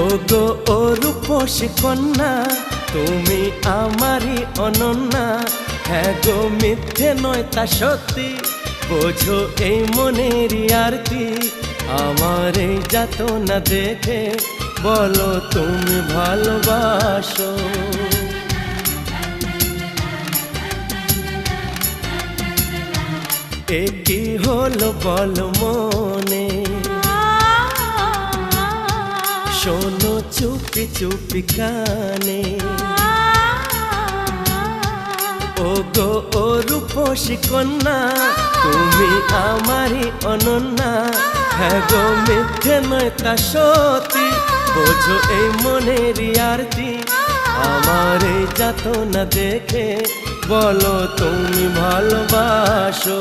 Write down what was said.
ওগো ও রূপসী কন্যা, তুমি আমারই অনন্যা। হ্যাঁ গো মিথ্যে নয় তা সত্যি, বোঝো এই মনেরই আরতি। আমার এই যাতনা দেখে বলো তুমি ভালোবাসো। এ কি হলো বলো মনে, শোনো চুপি চুপি কানে। ওগো ও রূপসী কন্যা, তুমি আমারই অনন্যা। হ্যাঁ গো মিথ্যে নয় তা সত্যি, বোঝো এই মনেরই আরতি। আমার এই যাতনা দেখে বলো তুমি ভালোবাসো।